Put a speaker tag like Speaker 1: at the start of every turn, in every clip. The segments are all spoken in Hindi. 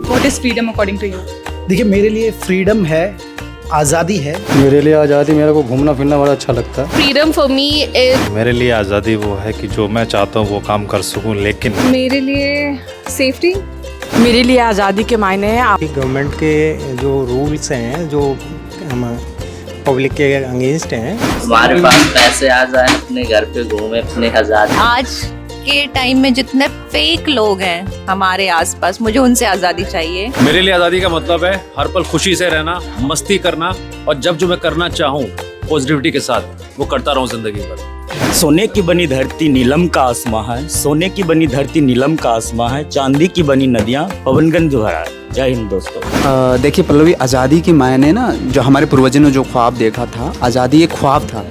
Speaker 1: What is freedom according to you?
Speaker 2: देखिए, मेरे लिए फ्रीडम है, आज़ादी है।
Speaker 3: मेरे लिए आज़ादी, मेरे को घूमना फिरना बड़ा अच्छा लगता है।
Speaker 4: फ्रीडम फॉर मी इज,
Speaker 5: मेरे लिए आज़ादी वो है कि जो मैं चाहता हूँ वो काम कर सकूँ, लेकिन
Speaker 4: मेरे लिए सेफ्टी।
Speaker 6: मेरे लिए आज़ादी के मायने हैं
Speaker 7: गवर्नमेंट के जो रूल्स हैं जो हम पब्लिक के अगेंस्ट हैं।
Speaker 8: हमारे पास पैसे आ जाए, अपने घर पे घूमे, अपने आजाद।
Speaker 9: आज के टाइम में जितने फेक लोग हैं हमारे आसपास, मुझे उनसे आज़ादी चाहिए।
Speaker 10: मेरे लिए आज़ादी का मतलब है हर पल खुशी से रहना, मस्ती करना, और जब जो मैं करना चाहूँ पॉजिटिविटी के साथ वो करता रहूँ जिंदगी भर।
Speaker 11: सोने की बनी धरती नीलम का आसमां है, सोने की बनी धरती नीलम का आसमां है, चांदी की बनी नदियाँ पवनगंज भरा है। जय हिंद दोस्तों।
Speaker 12: देखिए पल्लवी, आज़ादी के मायने ना, जो हमारे पूर्वजों ने जो ख्वाब देखा था, आज़ादी एक ख्वाब था।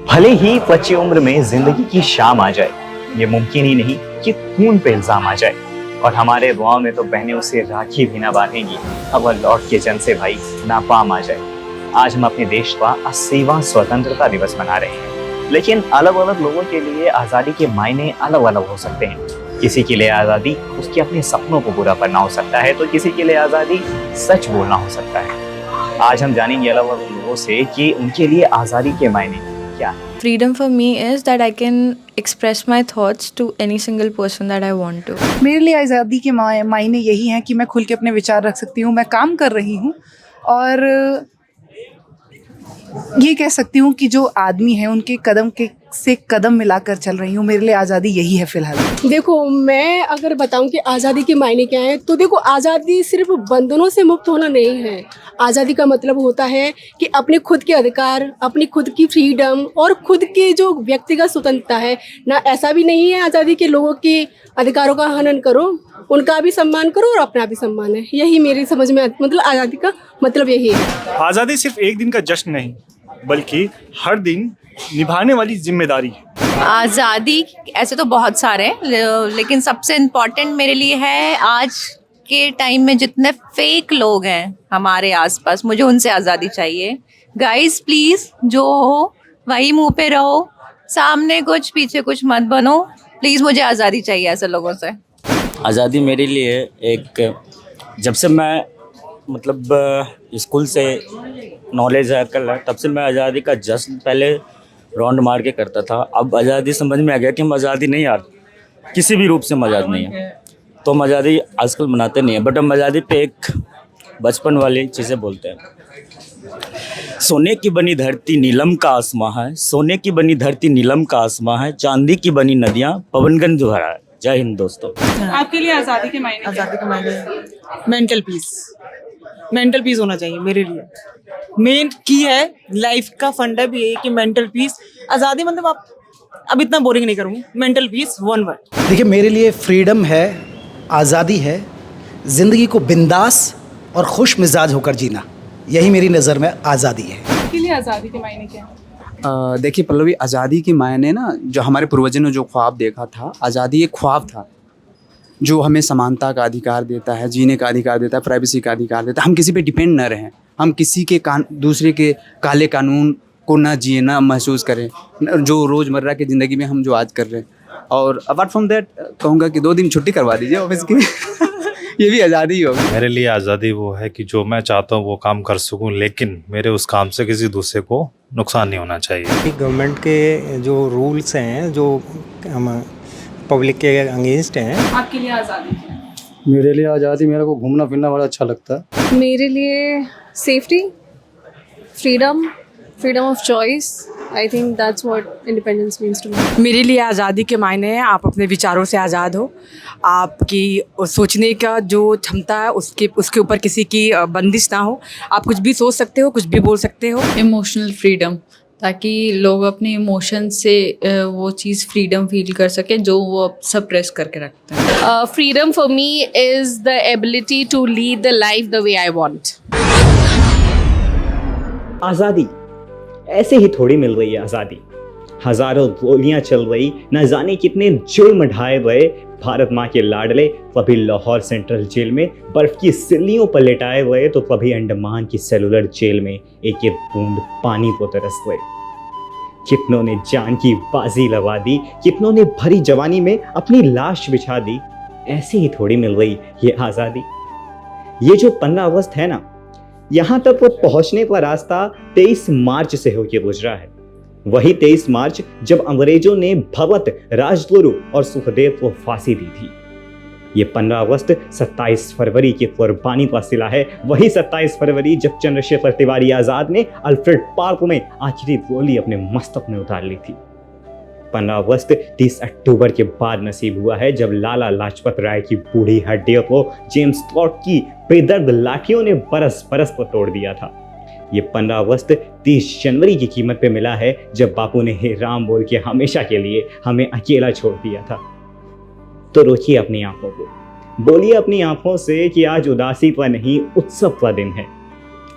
Speaker 13: भले ही बच्ची उम्र में जिंदगी की शाम आ जाए, ये मुमकिन ही नहीं कि खून पे इल्जाम आ जाए। और हमारे दुआओं में तो बहनें उसे राखी भी ना बांधेंगी, अब वह लौट के जन से भाई नापाम आ जाए। आज हम अपने देश का 80वां स्वतंत्रता दिवस मना रहे हैं, लेकिन अलग अलग लोगों के लिए आज़ादी के मायने अलग अलग हो सकते हैं। किसी के लिए आज़ादी उसके अपने सपनों को पूरा करना हो सकता है, तो किसी के लिए आज़ादी सच बोलना हो सकता है। आज हम जानेंगे अलग अलग लोगों से कि उनके लिए आज़ादी के मायने क्या है।
Speaker 14: Freedom for me is that I can express my thoughts to any single person that I want to.
Speaker 1: मेरे लिए आज़ादी के मायने यही हैं कि मैं खुल के अपने विचार रख सकती हूँ, मैं काम कर रही हूँ और ये कह सकती हूँ कि जो आदमी है उनके कदम से कदम मिलाकर चल रही हूँ। मेरे लिए आज़ादी यही है फ़िलहाल।
Speaker 15: देखो, मैं अगर बताऊं कि आज़ादी के मायने क्या है, तो देखो, आज़ादी सिर्फ बंधनों से मुक्त होना नहीं है। आज़ादी का मतलब होता है कि अपने खुद के अधिकार, अपनी खुद की फ्रीडम और खुद की जो व्यक्तिगत स्वतंत्रता है ना, ऐसा भी नहीं है आज़ादी के लोगों के अधिकारों का हनन करो, उनका भी सम्मान करो और अपना भी सम्मान है। यही मेरी समझ में मतलब आज़ादी का मतलब यही है।
Speaker 16: आज़ादी सिर्फ एक दिन का जश्न नहीं, बल्कि हर दिन निभाने वाली जिम्मेदारी है।
Speaker 9: आज़ादी ऐसे तो बहुत सारे हैं, लेकिन सबसे इम्पोर्टेंट मेरे लिए है आज के टाइम में जितने फेक लोग हैं हमारे आसपास, मुझे उनसे आज़ादी चाहिए। गाइस प्लीज़, जो हो वही मुंह पे रहो, सामने कुछ पीछे कुछ मत बनो। प्लीज़, मुझे आज़ादी चाहिए ऐसे लोगों से।
Speaker 11: आज़ादी मेरे लिए एक, जब से मैं मतलब स्कूल से नॉलेज है कर, तब से मैं आज़ादी का जश्न पहले राउंड मार के करता था। अब आज़ादी समझ में आ गया कि हम आज़ादी नहीं, यार किसी भी रूप से हम आज़ाद नहीं है, तो हम आज़ादी आजकल मनाते नहीं हैं, बट हम आज़ादी पे एक बचपन वाली चीज़ें बोलते हैं। सोने की बनी धरती नीलम का आसमां है, सोने की बनी धरती नीलम का आसमां है, चांदी की बनी नदियाँ पवनगंज भरा है। जय हिंद दोस्तों।
Speaker 6: आपके लिए आज़ादी के मायने? आज़ादी के मायने मेंटल पीस, मेंटल पीस होना चाहिए मेरे लिए। मेन की है लाइफ का फंडा भी है कि मेंटल पीस। आज़ादी मतलब आप, अब इतना बोरिंग नहीं करूँगी, मेंटल पीस वन वर्ड।
Speaker 2: देखिए, मेरे लिए फ्रीडम है, आज़ादी है, ज़िंदगी को बिंदास और खुश मिजाज होकर जीना, यही मेरी नज़र में आज़ादी है।
Speaker 1: आपके लिए आज़ादी के मायने क्या है?
Speaker 12: देखिए पल्लवी, आज़ादी के मायने ना, जो हमारे पूर्वजों ने जो ख्वाब देखा था, आज़ादी एक ख्वाब था जो हमें समानता का अधिकार देता है, जीने का अधिकार देता है, प्राइवेसी का अधिकार देता है। हम किसी पे डिपेंड न रहें, हम किसी के दूसरे के काले कानून को ना जिए, ना महसूस करें, जो रोज़मर्रा की ज़िंदगी में हम जो आज कर रहे हैं। और अपार्ट फ्रॉम दैट कहूँगा कि 2 दिन छुट्टी करवा दीजिए ऑफिस की। ये भी आज़ादी ही होगी।
Speaker 5: मेरे लिए आज़ादी वो है कि जो मैं चाहता हूँ वो काम कर सकूँ, लेकिन मेरे उस काम से किसी दूसरे को नुकसान नहीं होना चाहिए।
Speaker 7: गवर्नमेंट के जो रूल्स हैं जो हम पब्लिक के अगेंस्ट हैं।
Speaker 1: आपके लिए आज़ादी क्या है?
Speaker 3: मेरे लिए आज़ादी, मेरे को घूमना फिरना बड़ा अच्छा लगता है।
Speaker 4: मेरे लिए safety, freedom, freedom of choice. I think that's what independence means to me.
Speaker 6: मेरे लिए आज़ादी के मायने हैं आप अपने विचारों से आज़ाद हो, आपकी सोचने का जो क्षमता है उसके ऊपर किसी की बंदिश ना हो, आप कुछ भी सोच सकते हो, कुछ भी बोल सकते हो।
Speaker 14: इमोशनल फ्रीडम, ताकि लोग अपने इमोशन से वो चीज़ फ्रीडम फील कर सके जो वो सप्रेस करके रखते हैं।
Speaker 9: Freedom for me is the ability to lead the life the way I want.
Speaker 13: आज़ादी ऐसे ही थोड़ी मिल रही है। आज़ादी हजारों गोलियां चल रही, न जाने कितने जुर्म ढाए गए भारत माँ के लाडले, कभी लाहौर सेंट्रल जेल में बर्फ की सिल्लियों पर लेटाए गए, तो कभी अंडमान की सेलुलर जेल में एक एक बूंद पानी को तरस गए। कितनों ने जान की बाजी लगा दी, कितनों ने भरी जवानी में अपनी लाश बिछा दी। ऐसे ही थोड़ी मिल गई ये आज़ादी। ये जो 15 अगस्त है ना, यहाँ तक वो पहुँचने का रास्ता 23 मार्च से होकर गुजरा है। वही 23 मार्च जब अंग्रेजों ने भगत, राजगुरु और सुखदेव को फांसी दी थी। ये 15 अगस्त 27 फरवरी की कुर्बानी का सिला है। वही 27 फरवरी जब चंद्रशेखर तिवारी आजाद ने अल्फ्रेड पार्क में आखिरी गोली अपने मस्तक में उतार ली थी। 15 अगस्त 30 अक्टूबर के बाद नसीब हुआ है जब लाला लाजपत राय की बूढ़ी हड्डियों को जेम्स टॉड की बेदर्द लाठियों ने बरस बरस को तोड़ दिया था। ये 15 अगस्त 30 जनवरी की कीमत पे मिला है जब बापू ने हे राम बोल के हमेशा के लिए हमें अकेला छोड़ दिया था। तो रोकिए अपनी आंखों को, बोलिए अपनी आंखों से कि आज उदासी का नहीं उत्सव का दिन है।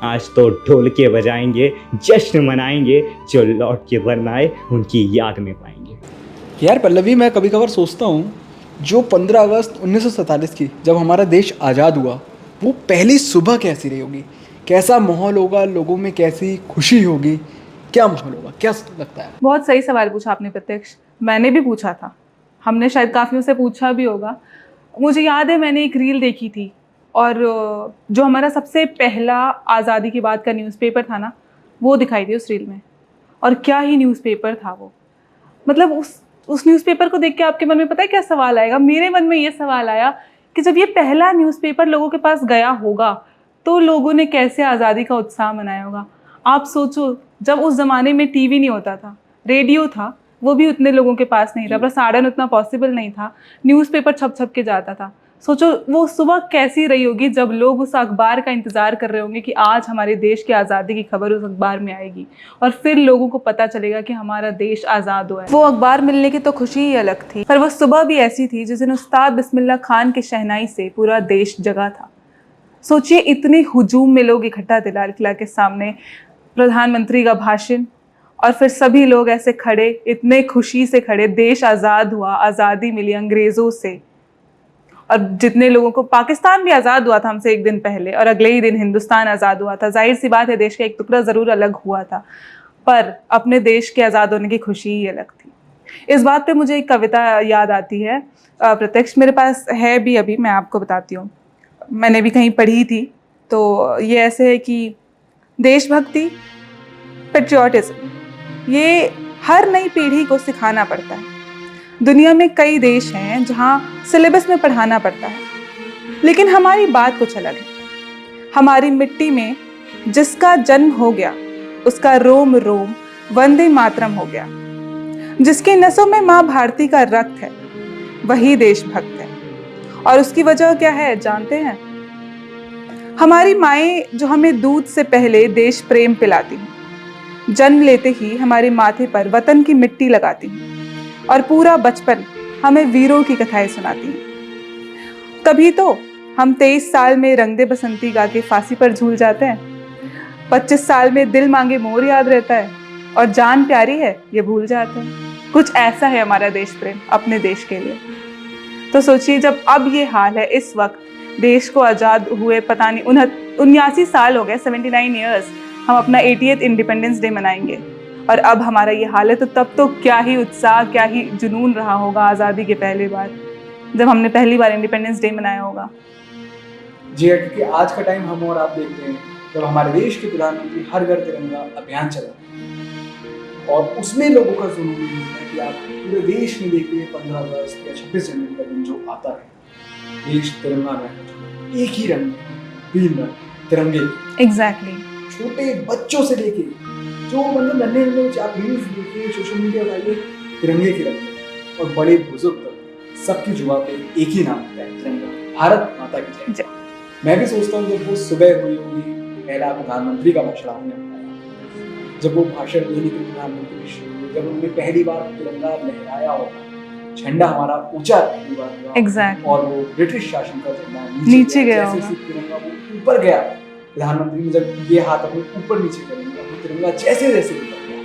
Speaker 13: आज तो ढोल के बजाएंगे, जश्न मनाएंगे, जो लौट के वरना आए उनकी याद में पाएंगे।
Speaker 17: यार पल्लवी, मैं कभी कभार सोचता हूँ जो 15 अगस्त 1947 की जब हमारा देश आज़ाद हुआ, वो पहली सुबह कैसी रही होगी, कैसा माहौल होगा, लोगों में कैसी खुशी होगी, क्या माहौल होगा, क्या लगता है?
Speaker 18: बहुत सही सवाल पूछा आपने प्रत्यक्ष। मैंने भी पूछा था, हमने शायद काफ़ियों से पूछा भी होगा। मुझे याद है मैंने एक रील देखी थी और जो हमारा सबसे पहला आज़ादी की बात का न्यूज़पेपर था ना, वो दिखाई थी उस रील में। और क्या ही न्यूज़पेपर था वो। मतलब उस न्यूज़पेपर को देख के आपके मन में पता है क्या सवाल आएगा? मेरे मन में ये सवाल आया कि जब ये पहला न्यूज़पेपर लोगों के पास गया होगा तो लोगों ने कैसे आज़ादी का उत्साह मनाया होगा। आप सोचो, जब उस ज़माने में टीवी नहीं होता था, रेडियो था, वो भी उतने लोगों के पास नहीं था, प्रसारण उतना पॉसिबल नहीं था, न्यूज़पेपर छप छप के जाता था। सोचो वो सुबह कैसी रही होगी जब लोग उस अखबार का इंतज़ार कर रहे होंगे कि आज हमारे देश की आज़ादी की खबर उस अखबार में आएगी और फिर लोगों को पता चलेगा कि हमारा देश आज़ाद हुआ है। वो अखबार मिलने की तो खुशी ही अलग थी, पर वो सुबह भी ऐसी थी जिस दिन उस्ताद बिस्मिल्लाह खान की शहनाई से पूरा देश जगा था। सोचिए, इतने हुजूम में लोग इकट्ठा थे लाल किला के सामने, प्रधानमंत्री का भाषण, और फिर सभी लोग ऐसे खड़े, इतने खुशी से खड़े, देश आज़ाद हुआ, आज़ादी मिली अंग्रेज़ों से। और जितने लोगों को, पाकिस्तान भी आज़ाद हुआ था हमसे एक दिन पहले और अगले ही दिन हिंदुस्तान आज़ाद हुआ था। जाहिर सी बात है देश का एक टुकड़ा ज़रूर अलग हुआ था, पर अपने देश के आज़ाद होने की खुशी ही अलग थी। इस बात पे मुझे एक कविता याद आती है प्रत्यक्ष, मेरे पास है भी, अभी मैं आपको बताती हूँ, मैंने भी कहीं पढ़ी थी। तो ये ऐसे है कि देशभक्ति, पेट्रियाटिज्म, ये हर नई पीढ़ी को सिखाना पड़ता है। दुनिया में कई देश हैं जहाँ सिलेबस में पढ़ाना पड़ता है, लेकिन हमारी बात कुछ अलग है। हमारी मिट्टी में जिसका जन्म हो गया उसका रोम रोम वंदे मातरम हो गया। जिसकी नसों में माँ भारती का रक्त है वही देशभक्त है। और उसकी वजह क्या है जानते हैं? हमारी माएँ जो हमें दूध से पहले देश प्रेम पिलाती हैं, जन्म लेते ही हमारे माथे पर वतन की मिट्टी लगाती हैं और पूरा बचपन हमें वीरों की कथाएं सुनाती हैं। तभी तो हम 23 साल में रंग दे बसंती गा के फांसी पर झूल जाते हैं, 25 साल में दिल मांगे मोर याद रहता है और जान प्यारी है ये भूल जाते हैं। कुछ ऐसा है हमारा देश प्रेम अपने देश के लिए। तो सोचिए, जब अब ये हाल है, इस वक्त देश को आज़ाद हुए पता नहीं 79 साल हो गए, 79 ईयर्स, हम अपना 80th इंडिपेंडेंस डे मनाएंगे और अब हमारा ये हाल है, तो तब तो क्या ही उत्साह, क्या ही जुनून रहा होगा आज़ादी के पहले बार, जब हमने पहली बार इंडिपेंडेंस डे मनाया होगा।
Speaker 17: जी हाँ, क्योंकि आज का टाइम हम और आप देखते हैं जब हमारे देश के प्रधानमंत्री हर घर तिरंगा अभियान चला और उसमें लोगों का जुनून होता है कि आप पूरे देश में देखते हैं 15 अगस्त या 26 जनवरी का दिन जो आता है, देश तिरंगा में एक ही रंग, 3 रंग तिरंगे।
Speaker 18: एग्जैक्टली।
Speaker 17: छोटे बच्चों से लेके जो मतलब नन्हे नन्हे आप रील्स देखिए, सोशल मीडिया वाले, तिरंगे के रंग, और बड़े बुजुर्ग तक सबकी जुबान पे एक ही नाम होता है, तिरंगा, भारत माता की जय। मैं भी सोचता हूँ जब वो सुबह हुई होगी, पहला प्रधानमंत्री का भाषण हमने बताया, जब वो भाषण देने के प्रधानमंत्री शुरू, जब उन्होंने पहली बार तिरंगा लहराया होगा, झंडा हमारा ऊंचा पहली बार हुआ,
Speaker 18: Exactly.
Speaker 17: और वो ब्रिटिश शासन का झंडा
Speaker 18: नीचे गया होगा,
Speaker 17: जैसे तिरंगा वो ऊपर गया, प्रधानमंत्री ने जब ये हाथ अपने ऊपर नीचे करेंगे, तिरंगा जैसे जैसे ऊपर गया,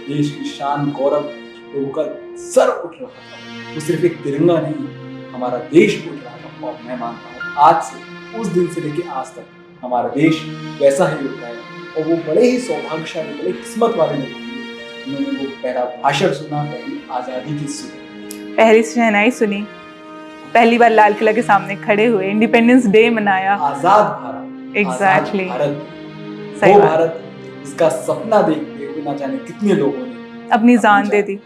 Speaker 17: देश की शान गौरव लोगों का सर उठ रहा था। वो सिर्फ एक तिरंगा नहीं, हमारा देश उठ रहा था। और मैं मानता हूँ आज से, उस दिन से लेकर आज तक हमारा देश वैसा ही उठता है, और वो बड़े ही सौभाग्यशाली, बड़े किस्मत वाले लोग होंगे उन्होंने वो पहला भाषण सुना, पहली आज़ादी की सुनी।
Speaker 18: पहली शहनाई सुनी, पहली बार लाल किला के सामने खड़े हुए, इंडिपेंडेंस डे मनाया।
Speaker 17: आज़ाद भारत,
Speaker 18: एग्जैक्टली,
Speaker 17: भारत,
Speaker 18: सही
Speaker 17: वो
Speaker 18: बात।
Speaker 17: भारत इसका सपना देखते हुए ना जाने कितने लोगों ने
Speaker 18: अपनी जान दे दी।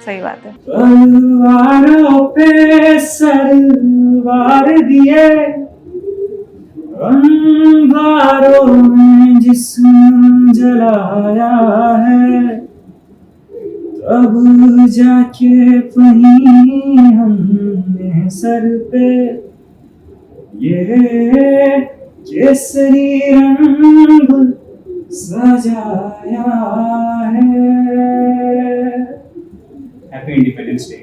Speaker 18: सही बात है।
Speaker 19: तलवारों पे सरवार दिए, अंगारों में जिस्म जलाया है, तब जाके पही हमने सर पे ये केसरी रंग सजाया है। Happy independence day.